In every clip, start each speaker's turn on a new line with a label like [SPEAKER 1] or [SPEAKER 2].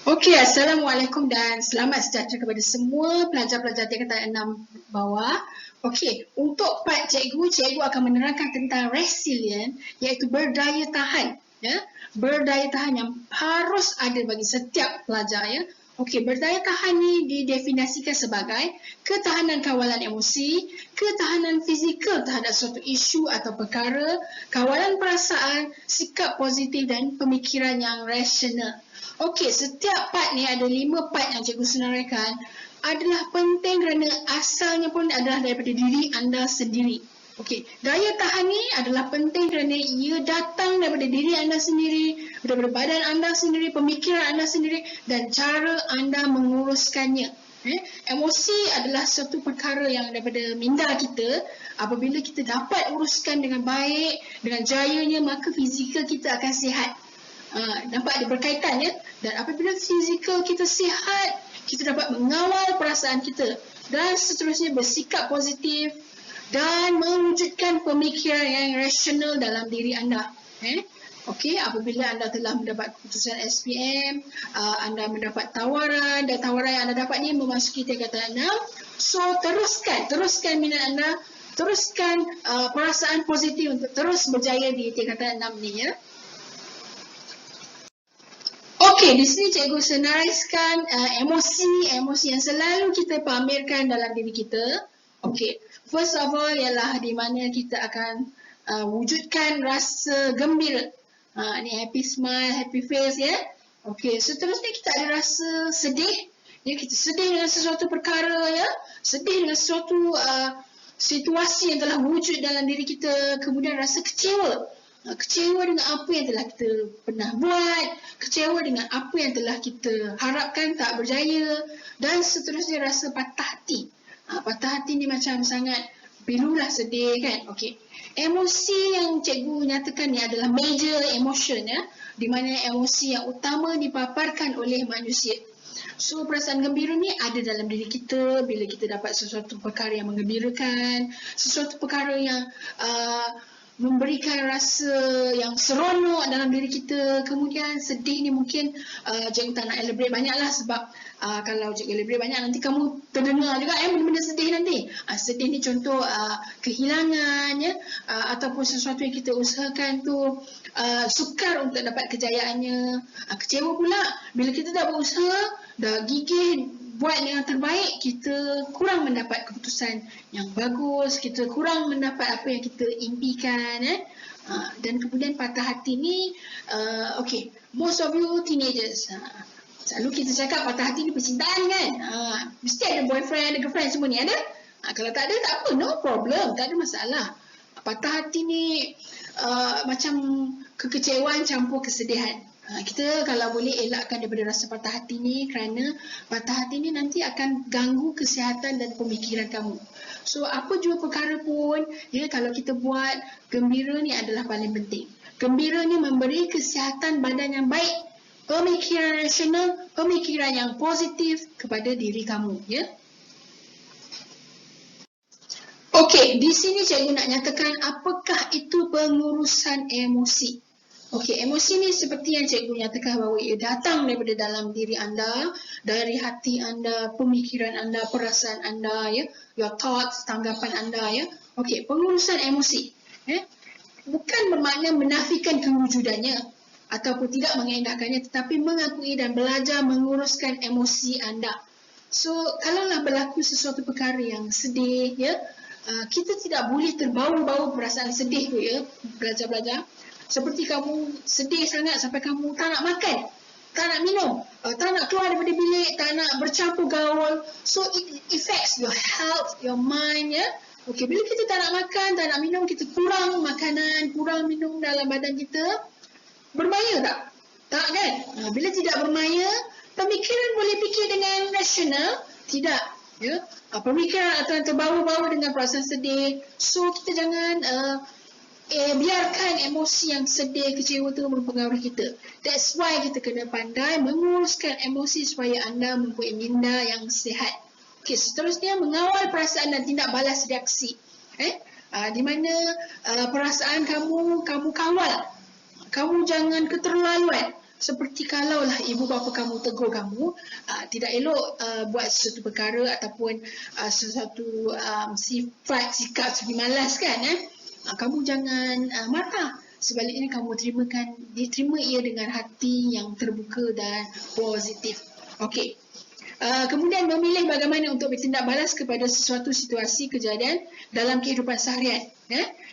[SPEAKER 1] Okey, Assalamualaikum dan selamat sejahtera kepada semua pelajar-pelajar tingkatan 6 bawah. Okey, untuk part cikgu akan menerangkan tentang resilient, iaitu berdaya tahan. Ya, berdaya tahan yang harus ada bagi setiap pelajar. Ya. Okey, berdaya tahan ni didefinisikan sebagai ketahanan kawalan emosi, ketahanan fizikal terhadap suatu isu atau perkara, kawalan perasaan, sikap positif dan pemikiran yang rasional. Okey, setiap part ni ada 5 part yang cikgu senaraikan adalah penting kerana asalnya pun adalah daripada diri anda sendiri. Okey, daya tahan ni adalah penting kerana ia datang daripada diri anda sendiri, daripada badan anda sendiri, pemikiran anda sendiri dan cara anda menguruskannya. Emosi adalah satu perkara yang daripada minda kita. Apabila kita dapat uruskan dengan baik, dengan jayanya, maka fizikal kita akan sihat. Nampak ada berkaitan ya. Dan apabila fizikal kita sihat, kita dapat mengawal perasaan kita dan seterusnya bersikap positif dan mewujudkan pemikiran yang rasional dalam diri anda. Okey, apabila anda telah mendapat keputusan SPM, anda mendapat tawaran dan tawaran yang anda dapat ni memasuki tingkatan 6. So teruskan minat anda, teruskan perasaan positif untuk terus berjaya di tingkatan 6 ni ya. Okey, di sini cikgu senariskan emosi yang selalu kita pamerkan dalam diri kita. Okey, first of all ialah di mana kita akan wujudkan rasa gembira. Ni happy smile, happy face ya. Okey, seterusnya kita ada rasa sedih. Ya, kita sedih dengan sesuatu perkara ya. Sedih dengan sesuatu situasi yang telah wujud dalam diri kita. Kemudian rasa kecewa. Kecewa dengan apa yang telah kita pernah buat, kecewa dengan apa yang telah kita harapkan tak berjaya dan seterusnya rasa patah hati. Patah hati ni macam sangat pilulah sedih kan. Okey. Emosi yang cikgu nyatakan ni adalah major emotion ya, di mana emosi yang utama dipaparkan oleh manusia. So perasaan gembira ni ada dalam diri kita bila kita dapat sesuatu perkara yang menggembirakan, sesuatu perkara yang memberikan rasa yang seronok dalam diri kita. Kemudian sedih ni mungkin cikgu tak nak elaborate banyak lah sebab kalau cikgu elaborate banyak nanti kamu terdengar juga benda-benda sedih nanti. Sedih ni contoh kehilangan ya, ataupun sesuatu yang kita usahakan tu sukar untuk dapat kejayaannya. Kecewa pula bila kita dah berusaha, dah gigih buat yang terbaik, kita kurang mendapat keputusan yang bagus, kita kurang mendapat apa yang kita impikan dan kemudian patah hati ni okay, most of you teenagers selalu kita cakap patah hati ni percintaan kan, mesti ada boyfriend, ada girlfriend semua ni ada. Kalau tak ada tak apa, no problem, tak ada masalah. Patah hati ni macam kekecewaan campur kesedihan. Kita kalau boleh elakkan daripada rasa patah hati ni kerana patah hati ni nanti akan ganggu kesihatan dan pemikiran kamu. So apa jua perkara pun ya, kalau kita buat, gembira ni adalah paling penting. Gembira ni memberi kesihatan badan yang baik, pemikiran rasional, pemikiran yang positif kepada diri kamu ya. Okey, di sini cikgu nak nyatakan apakah itu pengurusan emosi. Okey, emosi ni seperti yang cikgu nyatakan bahawa ia datang daripada dalam diri anda, dari hati anda, pemikiran anda, perasaan anda ya, your thoughts, tanggapan anda ya. Okey, pengurusan emosi bukan bermakna menafikan kewujudannya ataupun tidak mengendahkannya, tetapi mengakui dan belajar menguruskan emosi anda. So, kalaulah berlaku sesuatu perkara yang sedih ya, kita tidak boleh terbawa-bawa perasaan sedih tu ya, belajar-belajar. Seperti kamu sedih sangat sampai kamu tak nak makan, tak nak minum, tak nak keluar daripada bilik, tak nak bercampur gaul. So it affects your health, your mind ya. Okey, bila kita tak nak makan, tak nak minum, kita kurang makanan, kurang minum dalam badan kita, bermaya tak? Tak kan? Bila tidak bermaya, pemikiran boleh fikir dengan rasional? Tidak ya. Pemikiran akan terbawa-bawa dengan perasaan sedih. So kita jangan biarkan emosi yang sedih, kecewa tu mempengaruhi kita. That's why kita kena pandai menguruskan emosi supaya anda mempunyai minda yang sihat. Okey, seterusnya mengawal perasaan dan tindak balas reaksi. Di mana perasaan kamu kawal. Kamu jangan keterlaluan. Seperti kalaulah ibu bapa kamu tegur kamu, tidak elok buat sesuatu perkara ataupun sesuatu sifat, sikap seperti malas kan, kamu jangan marah. Sebaliknya kamu diterima ia dengan hati yang terbuka dan positif. Okey. Kemudian memilih bagaimana untuk bertindak balas kepada sesuatu situasi kejadian dalam kehidupan seharian,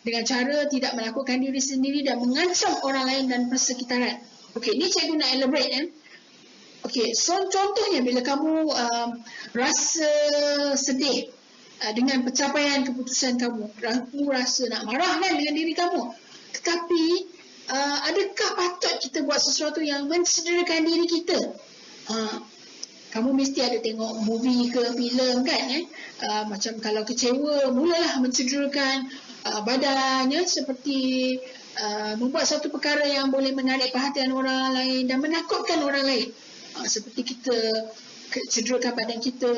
[SPEAKER 1] dengan cara tidak melakukan diri sendiri dan mengancam orang lain dan persekitaran. Okey, ni cikgu nak elaborate. Okey, so contohnya bila kamu rasa sedih dengan pencapaian keputusan kamu, kamu rasa nak marah kan dengan diri kamu, tetapi adakah patut kita buat sesuatu yang mencederakan diri kita? Kamu mesti ada tengok movie ke filem kan, macam kalau kecewa mulalah mencederakan badannya, seperti membuat satu perkara yang boleh menarik perhatian orang lain dan menakutkan orang lain, seperti kita cederakan badan kita,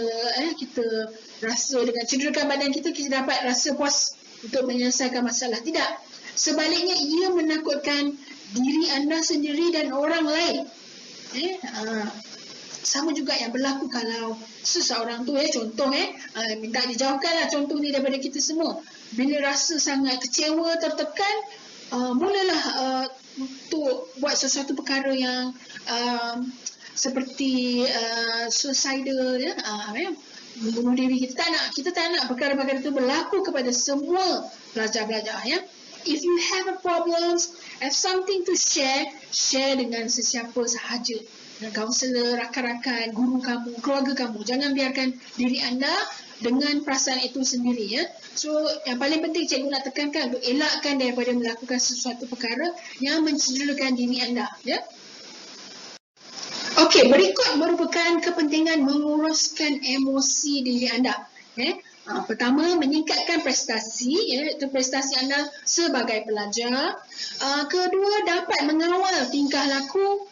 [SPEAKER 1] kita rasa dengan cederakan badan kita dapat rasa puas untuk menyelesaikan masalah. Tidak, sebaliknya ia menakutkan diri anda sendiri dan orang lain. Sama juga yang berlaku kalau seseorang tu, contoh minta dijauhkanlah contoh ni daripada kita semua. Bila rasa sangat kecewa, tertekan, mulalah untuk buat sesuatu perkara yang seperti suicidal, membunuh diri. Kita tak nak perkara-perkara itu berlaku kepada semua pelajar-pelajar. If you have a problem, have something to share dengan sesiapa sahaja, dengan kaunselor, rakan-rakan, guru kamu, keluarga kamu. Jangan biarkan diri anda dengan perasaan itu sendiri. So yang paling penting cikgu nak tekankan untuk elakkan daripada melakukan sesuatu perkara yang mencederakan diri anda. Okey, berikut merupakan kepentingan menguruskan emosi diri anda. Pertama, meningkatkan prestasi, iaitu prestasi anda sebagai pelajar. Kedua, dapat mengawal tingkah laku,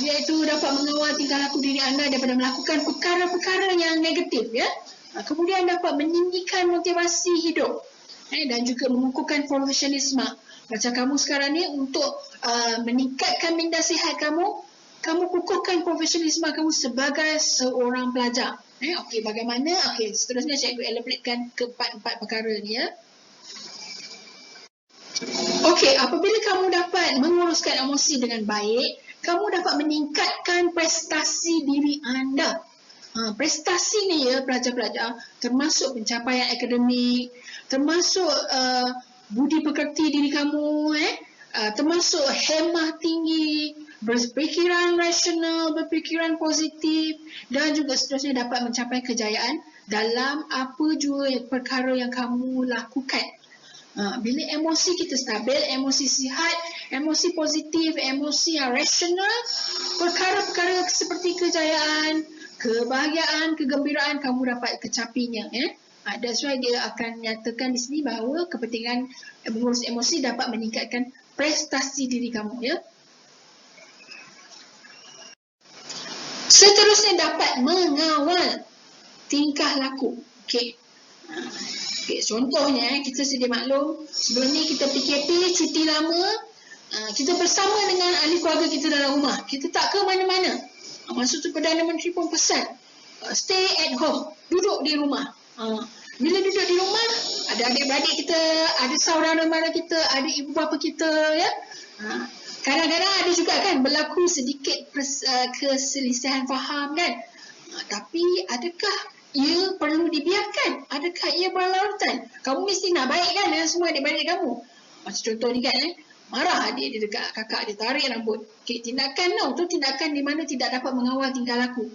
[SPEAKER 1] iaitu dapat mengawal tingkah laku diri anda daripada melakukan perkara-perkara yang negatif. Kemudian dapat meninggikan motivasi hidup, dan juga mengukuhkan profesionalisme. Macam kamu sekarang ni, untuk meningkatkan minda sihat kamu kukuhkan profesionalisme kamu sebagai seorang pelajar. Okey, bagaimana? Okey, seterusnya cikgu elaboratekan keempat perkara ni. Okey, apabila kamu dapat menguruskan emosi dengan baik, kamu dapat meningkatkan prestasi diri anda. Prestasi ni pelajar-pelajar, termasuk pencapaian akademik, termasuk budi pekerti diri kamu, termasuk hemah tinggi, berfikiran rasional, berfikiran positif, dan juga seterusnya dapat mencapai kejayaan dalam apa jua perkara yang kamu lakukan. Bila emosi kita stabil, emosi sihat, emosi positif, emosi yang rasional, perkara-perkara seperti kejayaan, kebahagiaan, kegembiraan kamu dapat kecapinya. That's why dia akan nyatakan di sini bahawa kepentingan mengurus emosi dapat meningkatkan prestasi diri kamu. Seterusnya, dapat mengawal tingkah laku. Okey, contohnya kita sedia maklum, sebelum ni kita PKP, cuti lama, kita bersama dengan ahli keluarga kita dalam rumah. Kita tak ke mana-mana. Masa tu Perdana Menteri pun pesan, stay at home, duduk di rumah. Bila duduk di rumah, ada adik-beradik kita, ada saudara-mara kita, ada ibu bapa kita, kadang-kadang ada juga kan berlaku sedikit keselisihan faham kan. Tapi adakah ia perlu dibiarkan? Adakah ia berlarutan? Kamu mesti nak baik kan dengan semua adik-beradik kamu. Macam contoh ni kan, marah adik dia dekat kakak dia, tarik rambut. Tindakan tu tindakan di mana tidak dapat mengawal tingkah laku.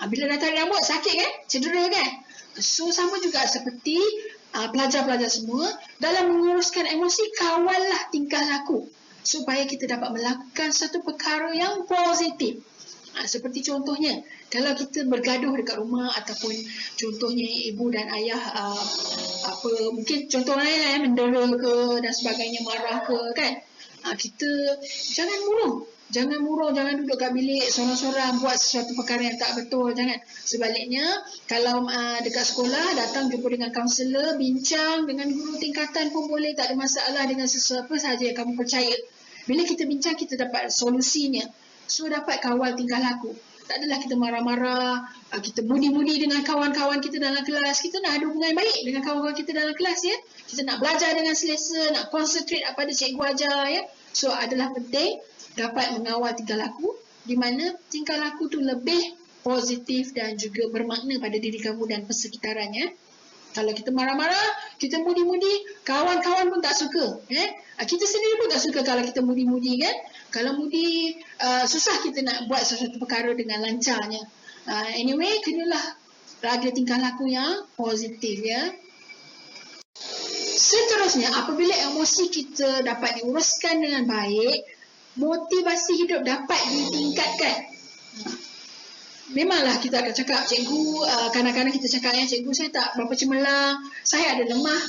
[SPEAKER 1] Bila dah tarik rambut, sakit kan? Cedera kan? So sama juga seperti pelajar-pelajar semua, dalam menguruskan emosi, kawallah tingkah laku supaya kita dapat melakukan satu perkara yang positif. Seperti contohnya, kalau kita bergaduh dekat rumah ataupun contohnya ibu dan ayah mungkin contoh lain mendera ke dan sebagainya, marah ke kan, kita jangan murung, jangan duduk kat bilik sorang-sorang buat sesuatu perkara yang tak betul, jangan. Sebaliknya, kalau dekat sekolah, datang jumpa dengan kaunselor, bincang dengan guru tingkatan pun boleh, tak ada masalah dengan sesuatu sahaja yang kamu percaya. Bila kita bincang, kita dapat solusinya. So, dapat kawal tingkah laku. Tak adalah kita marah-marah, kita budi-budi dengan kawan-kawan kita dalam kelas. Kita nak ada hubungan baik dengan kawan-kawan kita dalam kelas, ya. Kita nak belajar dengan selesa, nak concentrate apa yang cikgu ajar, ya. So, adalah penting dapat mengawal tingkah laku, di mana tingkah laku tu lebih positif dan juga bermakna pada diri kamu dan persekitarannya. Kalau kita marah-marah, kita mudi-mudi, kawan-kawan pun tak suka. Kita sendiri pun tak suka kalau kita mudi-mudi, kan. Kalau mudi, susah kita nak buat sesuatu perkara dengan lancarnya. Anyway, kenalah ada tingkah laku yang positif, ya. Seterusnya, apabila emosi kita dapat diuruskan dengan baik, motivasi hidup dapat ditingkatkan. Memanglah kita akan cakap, cikgu, kadang-kadang kita cakap, cikgu saya tak berapa cemerlang, saya ada lemah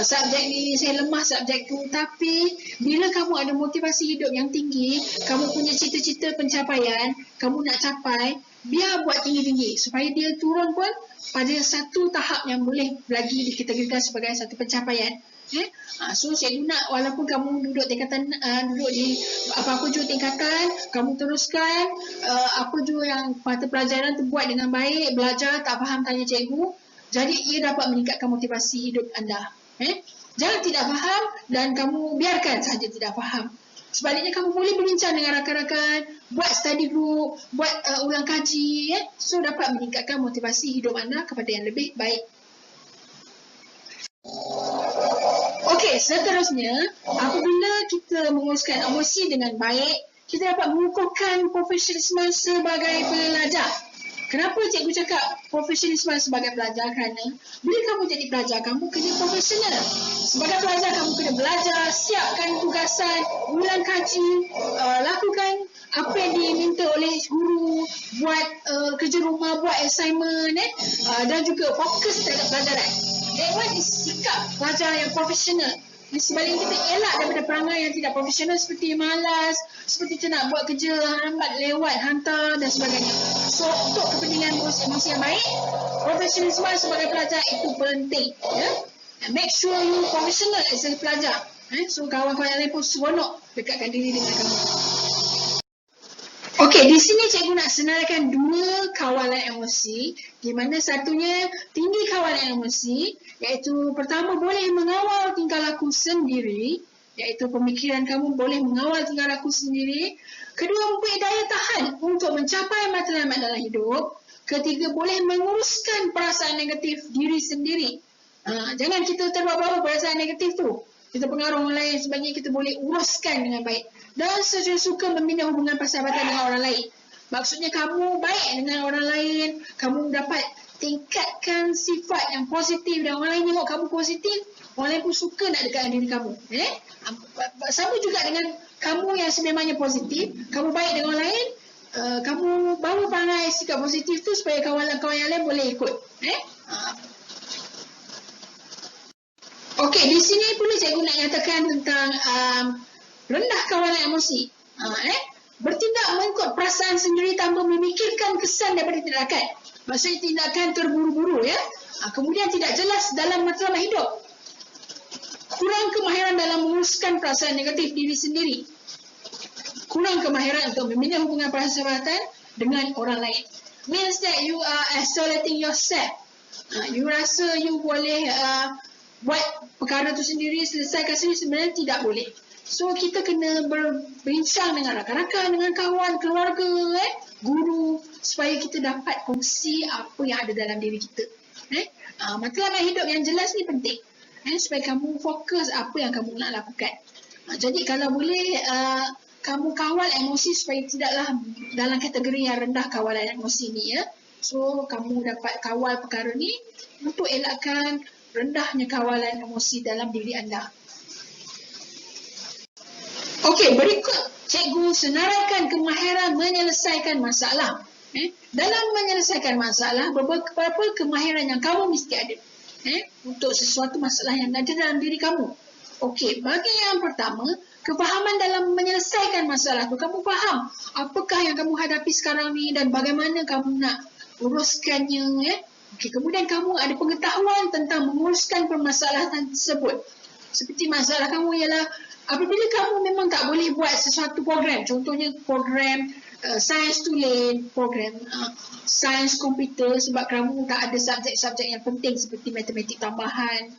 [SPEAKER 1] subjek ni, saya lemah subjek tu. Tapi bila kamu ada motivasi hidup yang tinggi, kamu punya cita-cita pencapaian, kamu nak capai, biar buat tinggi-tinggi supaya dia turun pun pada satu tahap yang boleh lagi dikategorikan sebagai satu pencapaian. So cikgu nak, walaupun kamu duduk tingkatan, duduk di apa-apa jua tingkatan, kamu teruskan apa jua yang mata pelajaran tu buat dengan baik, belajar tak faham tanya cikgu, jadi ia dapat meningkatkan motivasi hidup anda. Jangan tidak faham dan kamu biarkan saja tidak faham. Sebaliknya kamu boleh berbincang dengan rakan-rakan, buat study group, buat ulang kaji, so dapat meningkatkan motivasi hidup anda kepada yang lebih baik. Okey, seterusnya, apabila kita menguruskan emosi dengan baik, kita dapat mengukuhkan profesionalisme sebagai pelajar. Kenapa cikgu cakap profesionalisme sebagai pelajar? Kerana bila kamu jadi pelajar, kamu kena profesional. Sebagai pelajar, kamu kena belajar, siapkan tugasan, ulang kaji, lakukan apa yang diminta oleh guru, buat kerja rumah, buat assignment, dan juga fokus terhadap pelajaran. That one is sikap pelajar yang profesional. Sebaliknya kita elak daripada perangai yang tidak profesional seperti malas, seperti kita nak buat kerja lambat lewat, hantar dan sebagainya. So, untuk kepentingan emosi yang baik, profesionalisme sebagai pelajar itu penting. Make sure you professional as a pelajar. So, kawan-kawan yang lain pun seronok dekatkan diri dengan kamu. Okey, di sini cikgu nak senaraikan dua kawalan emosi, di mana satunya tinggi kawalan emosi, iaitu pertama boleh mengawal tingkah laku sendiri, iaitu pemikiran kamu boleh mengawal tingkah laku sendiri. Kedua, mempunyai daya tahan untuk mencapai matlamat dalam hidup. Ketiga, boleh menguruskan perasaan negatif diri sendiri. Jangan kita terbawa-bawa perasaan negatif tu. Kita pengaruh orang lain, sebaiknya kita boleh uruskan dengan baik. Dan secara suka membina hubungan persahabatan dengan orang lain. Maksudnya kamu baik dengan orang lain, kamu dapat tingkatkan sifat yang positif dan orang lain tengok kamu positif, orang lain pun suka nak dekat diri kamu. Sama juga dengan kamu yang sebenarnya positif, kamu baik dengan orang lain, kamu bawa perangai sikap positif tu supaya kawan-kawan yang lain boleh ikut. Okey, di sini pula cikgu nak nyatakan tentang rendah kawalan emosi. Bertindak mengikut perasaan sendiri tanpa memikirkan kesan daripada tindakan. Maksudnya tindakan terburu-buru, ya. Kemudian tidak jelas dalam matlamat hidup. Kurang kemahiran dalam menguruskan perasaan negatif diri sendiri. Kurang kemahiran untuk membina hubungan persahabatan dengan orang lain. Means that you are isolating yourself. You rasa you boleh buat perkara tu sendiri, selesaikan sendiri, sebenarnya tidak boleh. So, kita kena berbincang dengan rakan-rakan, dengan kawan, keluarga, guru, supaya kita dapat kongsi apa yang ada dalam diri kita. Matlamat hidup yang jelas ni penting. Supaya kamu fokus apa yang kamu nak lakukan. Jadi, kalau boleh, kamu kawal emosi supaya tidaklah dalam kategori yang rendah kawalan emosi ni, ya. So, kamu dapat kawal perkara ni untuk elakkan rendahnya kawalan emosi dalam diri anda. Okey, berikut cikgu senaraikan kemahiran menyelesaikan masalah. Dalam menyelesaikan masalah, beberapa kemahiran yang kamu mesti ada untuk sesuatu masalah yang ada dalam diri kamu. Okey, bagi yang pertama, kefahaman dalam menyelesaikan masalah tu. Kamu faham apakah yang kamu hadapi sekarang ni dan bagaimana kamu nak uruskannya, Okey, kemudian kamu ada pengetahuan tentang menguruskan permasalahan tersebut. Seperti masalah kamu ialah Apabila kamu memang tak boleh buat sesuatu program, contohnya program sains tulen, program sains komputer sebab kamu tak ada subjek-subjek yang penting seperti matematik tambahan,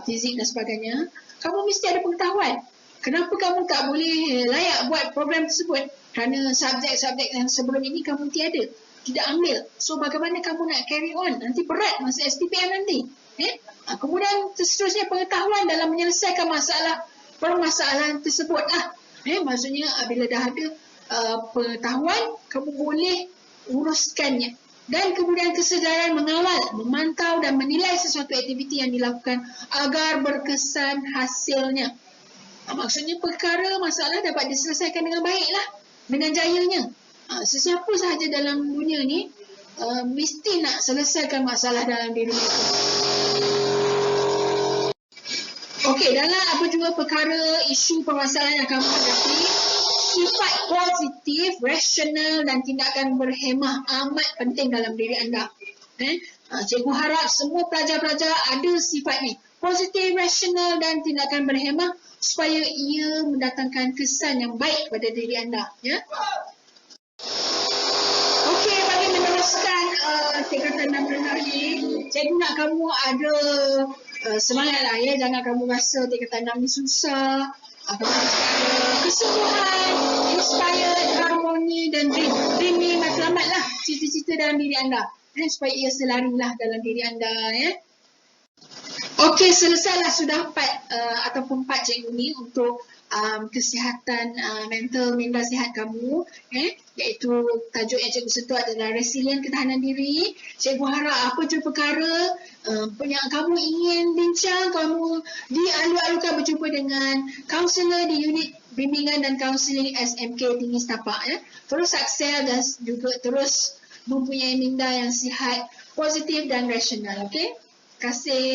[SPEAKER 1] fizik dan sebagainya, kamu mesti ada pengetahuan. Kenapa kamu tak boleh layak buat program tersebut? Kerana subjek-subjek yang sebelum ini kamu tiada, tidak ambil. So bagaimana kamu nak carry on? Nanti berat masa STPM nanti. Kemudian seterusnya pengetahuan dalam menyelesaikan permasalahan tersebut lah. Maksudnya bila dah ada pengetahuan, kamu boleh uruskannya. Dan kemudian kesedaran mengawal, memantau dan menilai sesuatu aktiviti yang dilakukan agar berkesan hasilnya. Maksudnya perkara masalah dapat diselesaikan dengan baiklah, dengan jayanya. Sesiapa sahaja dalam dunia ni mesti nak selesaikan masalah dalam diri mereka. Okey, dalam apa juga perkara isu permasalahan yang kamu hadapi, sifat positif, rasional dan tindakan berhemah amat penting dalam diri anda. Cikgu harap semua pelajar-pelajar ada sifat ni, positif, rasional dan tindakan berhemah, supaya ia mendatangkan kesan yang baik pada diri anda. Ya. Okey, bagi meneruskan tingkatan 6 rendah ni, cikgu nak kamu ada semangatlah ya, jangan kamu rasa tingkatan 6 ni susah. Kamu mesti ada kesungguhan, inspired, harmoni dan dreamy matlamatlah cita-cita dalam diri anda. Supaya ia selarilah dalam diri anda ya. Okey, selesailah sudah 4 cikgu ni untuk kesihatan mental minda sihat kamu, iaitu tajuk yang cikgu sentuh adalah resilient, ketahanan diri. Cikgu harap apa je perkara yang kamu ingin bincang, kamu dialu-alukan berjumpa dengan kaunselor di unit bimbingan dan kaunseling SMK Tinggi Setapak ya. Terus sukses dan juga terus mempunyai minda yang sihat, positif dan rasional. Okey? Terima kasih.